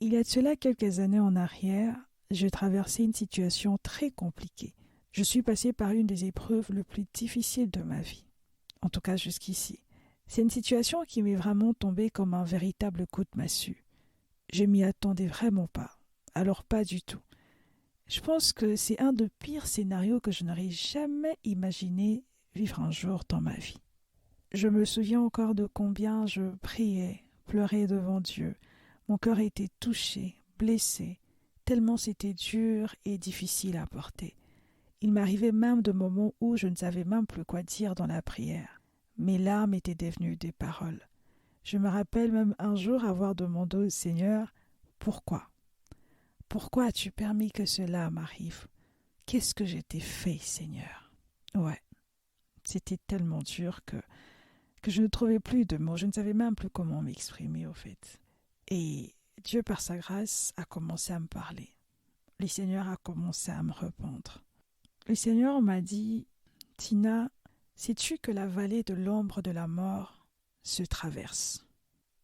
Il y a de cela quelques années en arrière, je traversais une situation très compliquée. Je suis passée par une des épreuves les plus difficiles de ma vie, en tout cas jusqu'ici. C'est une situation qui m'est vraiment tombée comme un véritable coup de massue. Je m'y attendais vraiment pas, alors pas du tout. Je pense que c'est un des pires scénarios que je n'aurais jamais imaginé vivre un jour dans ma vie. Je me souviens encore de combien je priais, pleurais devant Dieu. Mon cœur était touché, blessé, tellement c'était dur et difficile à porter. Il m'arrivait même de moments où je ne savais même plus quoi dire dans la prière. Mes larmes étaient devenues des paroles. Je me rappelle même un jour avoir demandé au Seigneur « Pourquoi ? Pourquoi as-tu permis que cela m'arrive ? Qu'est-ce que j'ai fait, Seigneur ?» Ouais, c'était tellement dur que je ne trouvais plus de mots, je ne savais même plus comment m'exprimer au fait. Et Dieu, par sa grâce, a commencé à me parler. Le Seigneur a commencé à me répondre. Le Seigneur m'a dit « Tina, sais-tu que la vallée de l'ombre de la mort se traverse ?»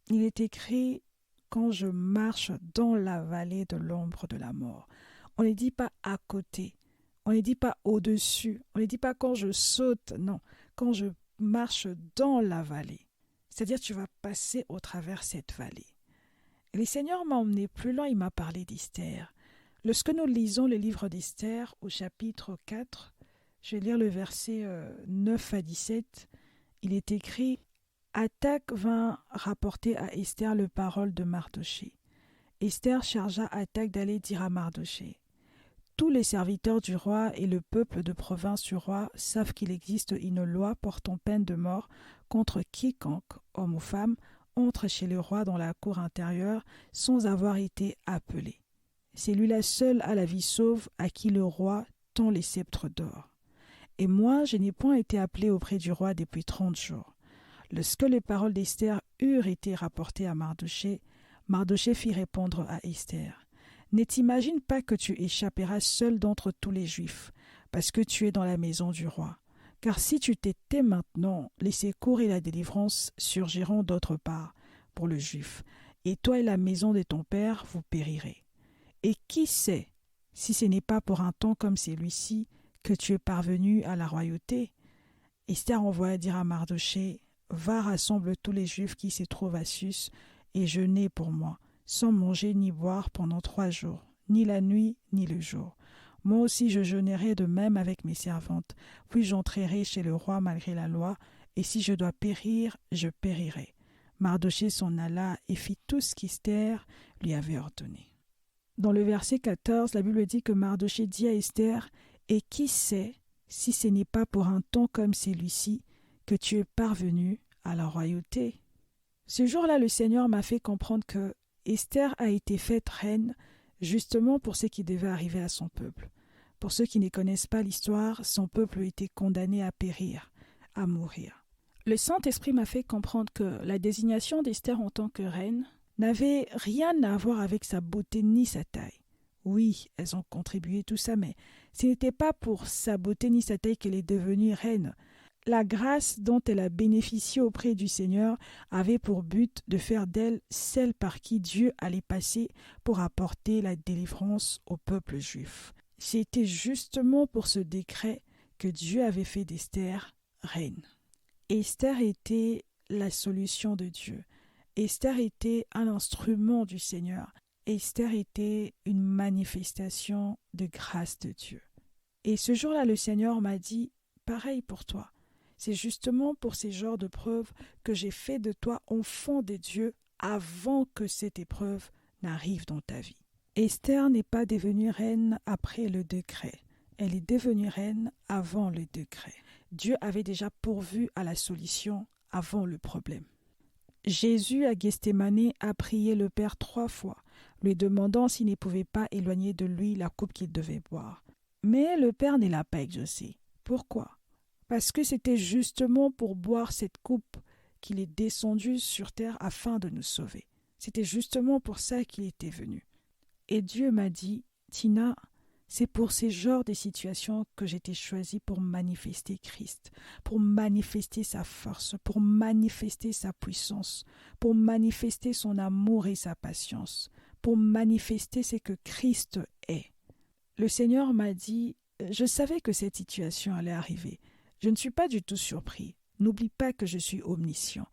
Il est écrit « Quand je marche dans la vallée de l'ombre de la mort ». On ne dit pas à côté, on ne dit pas au-dessus, on ne dit pas quand je saute, non, quand je marche dans la vallée. C'est-à-dire tu vas passer au travers cette vallée. Et le Seigneur m'a emmené plus loin, il m'a parlé d'Esther. Lorsque nous lisons le livre d'Esther au chapitre 4, je vais lire le verset 9 à 17, il est écrit « Attaque vint rapporter à Esther le parole de Mardochée. Esther chargea Attaque d'aller dire à Mardochée « Tous les serviteurs du roi et le peuple de province du roi savent qu'il existe une loi portant peine de mort contre quiconque, homme ou femme, entre chez le roi dans la cour intérieure sans avoir été appelé. C'est lui-là seul à la vie sauve à qui le roi tend les sceptres d'or. Et moi, je n'ai point été appelé auprès du roi depuis 30 jours. Lorsque les paroles d'Esther eurent été rapportées à Mardochée, Mardochée fit répondre à Esther « Ne t'imagine pas que tu échapperas seul d'entre tous les Juifs, parce que tu es dans la maison du roi. Car si tu t'étais maintenant, les secours et la délivrance surgiront d'autre part pour le Juif, et toi et la maison de ton père, vous périrez. Et qui sait, si ce n'est pas pour un temps comme celui-ci que tu es parvenu à la royauté ?» Esther envoya dire à Mardochée « Va, rassemble tous les Juifs qui se trouvent à Sus, et jeûnez pour moi, sans manger ni boire pendant 3 jours, ni la nuit ni le jour. Moi aussi je jeûnerai de même avec mes servantes, puis j'entrerai chez le roi malgré la loi, et si je dois périr, je périrai. » Mardochée s'en alla et fit tout ce qu'Esther lui avait ordonné. Dans le verset 14, la Bible dit que Mardochée dit à Esther « Et qui sait, si ce n'est pas pour un temps comme celui-ci, que tu es parvenue à la royauté ?» Ce jour-là, le Seigneur m'a fait comprendre que Esther a été faite reine justement pour ce qui devait arriver à son peuple. Pour ceux qui ne connaissent pas l'histoire, son peuple était condamné à périr, à mourir. Le Saint-Esprit m'a fait comprendre que la désignation d'Esther en tant que reine n'avait rien à voir avec sa beauté ni sa taille. Oui, elles ont contribué tout ça, mais ce n'était pas pour sa beauté ni sa taille qu'elle est devenue reine. La grâce dont elle a bénéficié auprès du Seigneur avait pour but de faire d'elle celle par qui Dieu allait passer pour apporter la délivrance au peuple juif. C'était justement pour ce décret que Dieu avait fait d'Esther reine. Esther était la solution de Dieu. Esther était un instrument du Seigneur. Esther était une manifestation de grâce de Dieu. Et ce jour-là, le Seigneur m'a dit, pareil pour toi. C'est justement pour ces genres de preuves que j'ai fait de toi enfant de Dieu avant que cette épreuve n'arrive dans ta vie. Esther n'est pas devenue reine après le décret. Elle est devenue reine avant le décret. Dieu avait déjà pourvu à la solution avant le problème. Jésus à Gethsémani a prié le Père 3 fois, lui demandant s'il ne pouvait pas éloigner de lui la coupe qu'il devait boire. Mais le Père ne l'a pas exaucé. Pourquoi ? Parce que c'était justement pour boire cette coupe qu'il est descendu sur terre afin de nous sauver. C'était justement pour ça qu'il était venu. Et Dieu m'a dit, Tina, c'est pour ces genres de situations que j'ai été choisie pour manifester Christ, pour manifester sa force, pour manifester sa puissance, pour manifester son amour et sa patience, pour manifester ce que Christ est. Le Seigneur m'a dit, je savais que cette situation allait arriver. Je ne suis pas du tout surpris. N'oublie pas que je suis omniscient.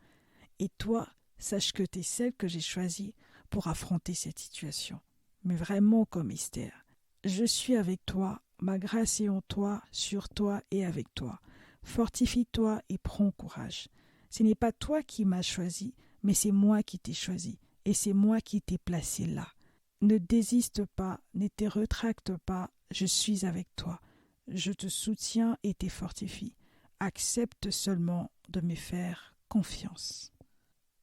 Et toi, sache que tu es celle que j'ai choisie pour affronter cette situation. Mais vraiment comme Esther. Je suis avec toi, ma grâce est en toi, sur toi et avec toi. Fortifie-toi et prends courage. Ce n'est pas toi qui m'as choisi, mais c'est moi qui t'ai choisi. Et c'est moi qui t'ai placé là. Ne désiste pas, ne te rétracte pas, je suis avec toi. Je te soutiens et te fortifie. Accepte seulement de me faire confiance.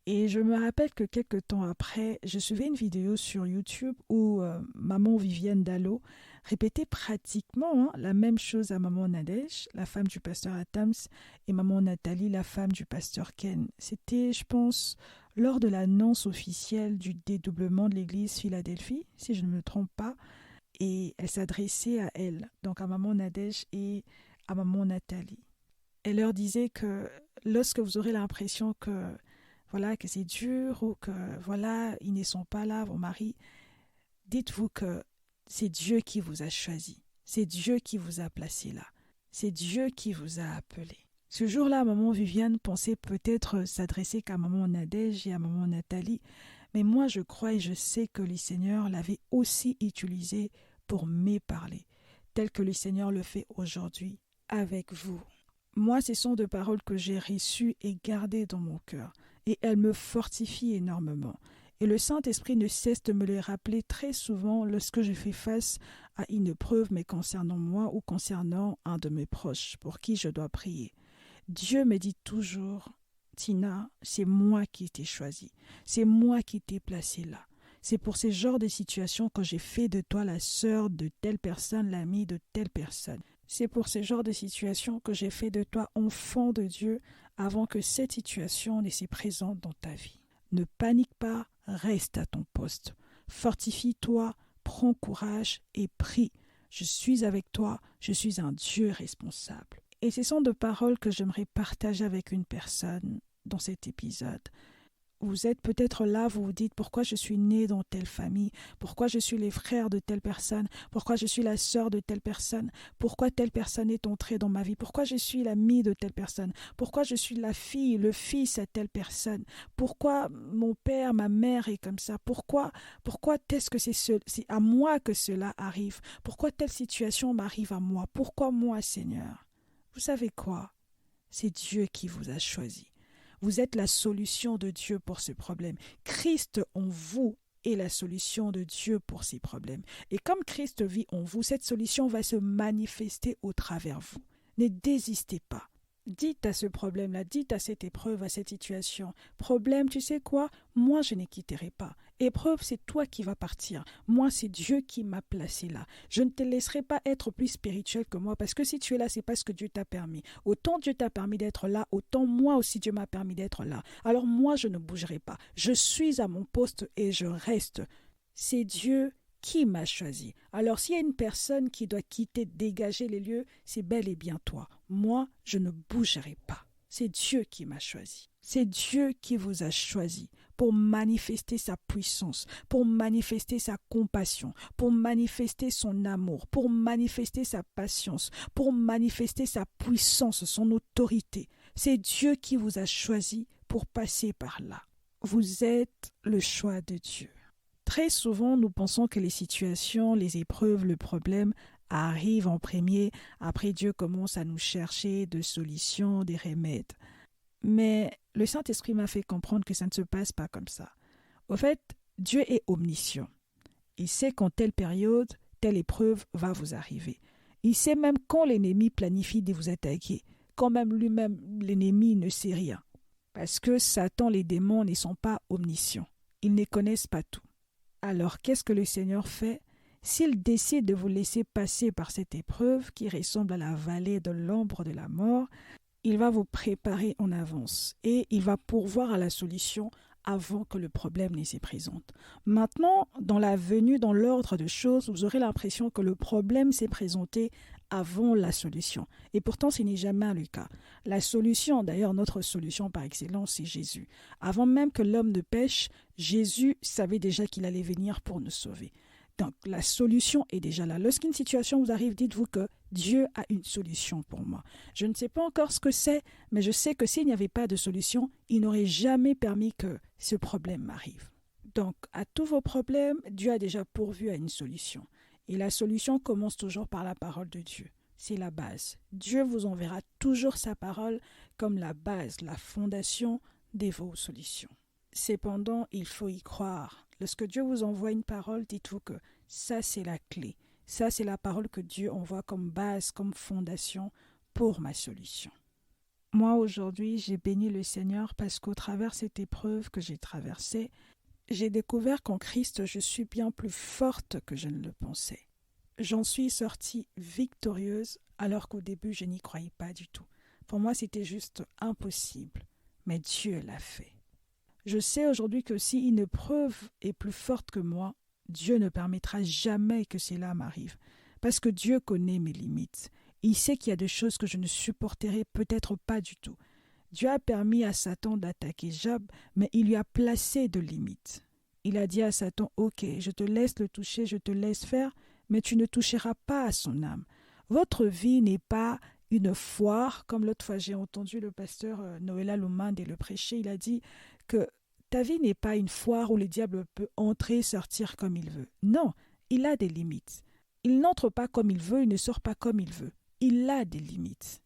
Et je me rappelle que quelque temps après, je suivais une vidéo sur YouTube où maman Viviane Dallo répétait pratiquement la même chose à maman Nadège, la femme du pasteur Adams, et maman Nathalie, la femme du pasteur Ken. C'était, je pense, lors de l'annonce officielle du dédoublement de l'église Philadelphie, si je ne me trompe pas, et elle s'adressait à elle, donc à maman Nadège et à maman Nathalie. Elle leur disait que lorsque vous aurez l'impression que que c'est dur ou que ils ne sont pas là, vos maris, dites-vous que c'est Dieu qui vous a choisi, c'est Dieu qui vous a placé là, c'est Dieu qui vous a appelé. Ce jour-là, maman Viviane pensait peut-être s'adresser qu'à maman Nadège et à maman Nathalie, mais moi je crois et je sais que le Seigneur l'avait aussi utilisé pour me parler, tel que le Seigneur le fait aujourd'hui avec vous. Moi, ce sont des paroles que j'ai reçues et gardées dans mon cœur. Et elles me fortifient énormément. Et le Saint-Esprit ne cesse de me les rappeler très souvent lorsque je fais face à une épreuve, mais concernant moi ou concernant un de mes proches pour qui je dois prier. Dieu me dit toujours, Tina, c'est moi qui t'ai choisi, c'est moi qui t'ai placé là. C'est pour ce genre de situation que j'ai fait de toi la sœur de telle personne, l'amie de telle personne. C'est pour ce genre de situation que j'ai fait de toi enfant de Dieu avant que cette situation ne se présente dans ta vie. Ne panique pas, reste à ton poste. Fortifie-toi, prends courage et prie. Je suis avec toi, je suis un Dieu responsable. Et ce sont des paroles que j'aimerais partager avec une personne dans cet épisode. Vous êtes peut-être là, vous vous dites pourquoi je suis né dans telle famille, pourquoi je suis les frères de telle personne, pourquoi je suis la sœur de telle personne, pourquoi telle personne est entrée dans ma vie, pourquoi je suis l'ami de telle personne, pourquoi je suis la fille, le fils à telle personne, pourquoi mon père, ma mère est comme ça, pourquoi est-ce que c'est à moi que cela arrive, pourquoi telle situation m'arrive à moi, pourquoi moi Seigneur? Vous savez quoi? C'est Dieu qui vous a choisi. Vous êtes la solution de Dieu pour ce problème. Christ en vous est la solution de Dieu pour ces problèmes. Et comme Christ vit en vous, cette solution va se manifester au travers vous. Ne désistez pas. Dites à ce problème-là, dites à cette épreuve, à cette situation, problème, tu sais quoi? Moi, je ne quitterai pas. Épreuve, c'est toi qui vas partir. Moi, c'est Dieu qui m'a placé là. Je ne te laisserai pas être plus spirituel que moi parce que si tu es là, c'est parce que Dieu t'a permis. Autant Dieu t'a permis d'être là, autant moi aussi Dieu m'a permis d'être là. Alors moi, je ne bougerai pas. Je suis à mon poste et je reste. C'est Dieu qui m'a choisi. Alors s'il y a une personne qui doit quitter, dégager les lieux, c'est bel et bien toi. Moi, je ne bougerai pas. C'est Dieu qui m'a choisi. C'est Dieu qui vous a choisi pour manifester sa puissance, pour manifester sa compassion, pour manifester son amour, pour manifester sa patience, pour manifester sa puissance, son autorité. C'est Dieu qui vous a choisi pour passer par là. Vous êtes le choix de Dieu. Très souvent, nous pensons que les situations, les épreuves, le problème arrivent en premier. Après, Dieu commence à nous chercher des solutions, des remèdes. Mais le Saint-Esprit m'a fait comprendre que ça ne se passe pas comme ça. Au fait, Dieu est omniscient. Il sait qu'en telle période, telle épreuve va vous arriver. Il sait même quand l'ennemi planifie de vous attaquer, quand même lui-même, l'ennemi ne sait rien. Parce que Satan, les démons ne sont pas omniscients. Ils ne connaissent pas tout. Alors, qu'est-ce que le Seigneur fait? S'il décide de vous laisser passer par cette épreuve qui ressemble à la vallée de l'ombre de la mort, il va vous préparer en avance et il va pourvoir à la solution avant que le problème ne se présente. Maintenant, dans la venue, dans l'ordre de choses, vous aurez l'impression que le problème s'est présenté avons la solution. Et pourtant, ce n'est jamais le cas. La solution, d'ailleurs, notre solution par excellence, c'est Jésus. Avant même que l'homme ne pêche, Jésus savait déjà qu'il allait venir pour nous sauver. Donc, la solution est déjà là. Lorsqu'une situation vous arrive, dites-vous que Dieu a une solution pour moi. Je ne sais pas encore ce que c'est, mais je sais que s'il n'y avait pas de solution, il n'aurait jamais permis que ce problème m'arrive. Donc, à tous vos problèmes, Dieu a déjà pourvu à une solution. Et la solution commence toujours par la parole de Dieu. C'est la base. Dieu vous enverra toujours sa parole comme la base, la fondation de vos solutions. Cependant, il faut y croire. Lorsque Dieu vous envoie une parole, dites-vous que ça, c'est la clé. Ça, c'est la parole que Dieu envoie comme base, comme fondation pour ma solution. Moi, aujourd'hui, j'ai béni le Seigneur parce qu'au travers de cette épreuve que j'ai traversée, j'ai découvert qu'en Christ, je suis bien plus forte que je ne le pensais. J'en suis sortie victorieuse alors qu'au début, je n'y croyais pas du tout. Pour moi, c'était juste impossible. Mais Dieu l'a fait. Je sais aujourd'hui que si une épreuve est plus forte que moi, Dieu ne permettra jamais que cela m'arrive. Parce que Dieu connaît mes limites. Il sait qu'il y a des choses que je ne supporterai peut-être pas du tout. Dieu a permis à Satan d'attaquer Job, mais il lui a placé de limites. Il a dit à Satan, « Ok, je te laisse le toucher, je te laisse faire, mais tu ne toucheras pas à son âme. Votre vie n'est pas une foire, comme l'autre fois j'ai entendu le pasteur Noëlla Lumande le prêcher, il a dit que ta vie n'est pas une foire où le diable peut entrer et sortir comme il veut. Non, il a des limites. Il n'entre pas comme il veut, il ne sort pas comme il veut. Il a des limites.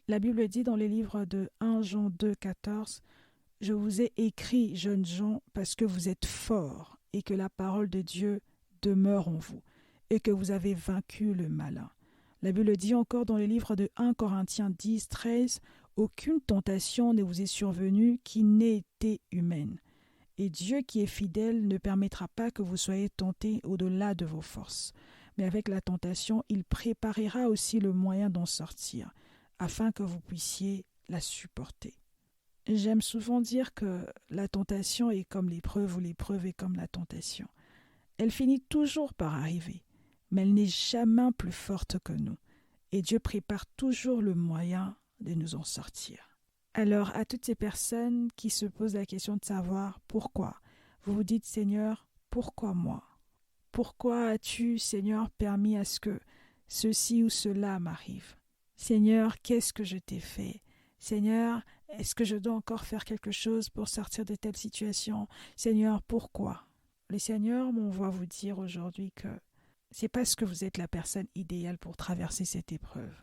La Bible dit dans les livres de 1 Jean 2, 14, « Je vous ai écrit, jeunes gens, parce que vous êtes forts et que la parole de Dieu demeure en vous et que vous avez vaincu le malin. » La Bible dit encore dans les livres de 1 Corinthiens 10, 13, « Aucune tentation ne vous est survenue qui n'ait été humaine. Et Dieu qui est fidèle ne permettra pas que vous soyez tentés au-delà de vos forces. Mais avec la tentation, il préparera aussi le moyen d'en sortir, afin que vous puissiez la supporter. » J'aime souvent dire que la tentation est comme l'épreuve ou l'épreuve est comme la tentation. Elle finit toujours par arriver, mais elle n'est jamais plus forte que nous. Et Dieu prépare toujours le moyen de nous en sortir. Alors, à toutes ces personnes qui se posent la question de savoir pourquoi, vous vous dites, Seigneur, pourquoi moi? Pourquoi as-tu, Seigneur, permis à ce que ceci ou cela m'arrive? Seigneur, qu'est-ce que je t'ai fait? Seigneur, est-ce que je dois encore faire quelque chose pour sortir de telle situation? Seigneur, pourquoi? Le Seigneur m'envoie vous dire aujourd'hui que c'est parce que vous êtes la personne idéale pour traverser cette épreuve.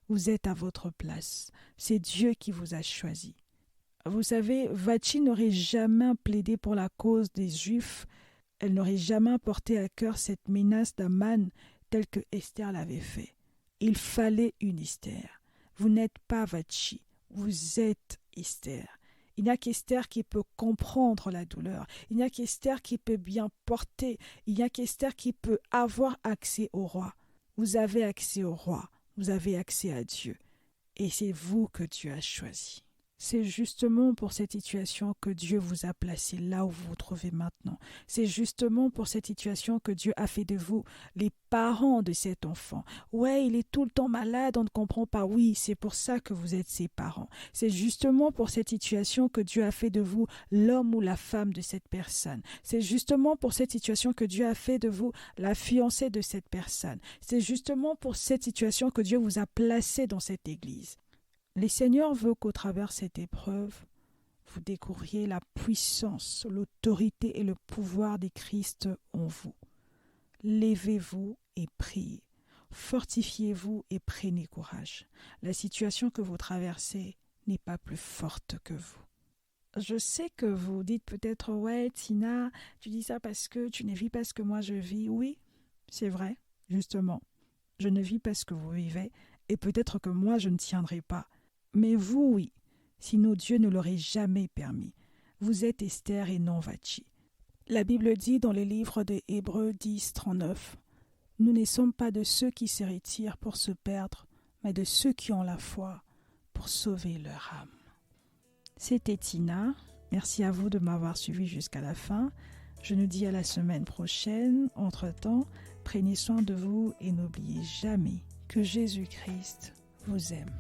Vous êtes à votre place. C'est Dieu qui vous a choisi. Vous savez, Vachi n'aurait jamais plaidé pour la cause des Juifs. Elle n'aurait jamais porté à cœur cette menace d'Aman telle que Esther l'avait fait. Il fallait une Esther. Vous n'êtes pas Vachi. Vous êtes Esther. Il n'y a qu'Esther qui peut comprendre la douleur. Il n'y a qu'Esther qui peut bien porter. Il n'y a qu'Esther qui peut avoir accès au roi. Vous avez accès au roi. Vous avez accès à Dieu. Et c'est vous que Dieu a choisi. C'est justement pour cette situation que Dieu vous a placé là où vous vous trouvez maintenant. C'est justement pour cette situation que Dieu a fait de vous les parents de cet enfant. Ouais, il est tout le temps malade, on ne comprend pas. Oui, c'est pour ça que vous êtes ses parents. C'est justement pour cette situation que Dieu a fait de vous l'homme ou la femme de cette personne. C'est justement pour cette situation que Dieu a fait de vous la fiancée de cette personne. C'est justement pour cette situation que Dieu vous a placé dans cette église. Le Seigneur veut qu'au travers de cette épreuve, vous découvriez la puissance, l'autorité et le pouvoir de Christ en vous. Levez-vous et priez. Fortifiez-vous et prenez courage. La situation que vous traversez n'est pas plus forte que vous. Je sais que vous dites peut-être « Ouais, Tina, tu dis ça parce que tu ne vis pas ce que moi je vis. » Oui, c'est vrai, justement. Je ne vis pas ce que vous vivez et peut-être que moi je ne tiendrai pas. Mais vous, oui, sinon Dieu ne l'aurait jamais permis. Vous êtes Esther et non Vachi. La Bible dit dans les livres de Hébreux 10, 39, « Nous ne sommes pas de ceux qui se retirent pour se perdre, mais de ceux qui ont la foi pour sauver leur âme. » C'était Tina. Merci à vous de m'avoir suivi jusqu'à la fin. Je nous dis à la semaine prochaine. Entre-temps, prenez soin de vous et n'oubliez jamais que Jésus-Christ vous aime.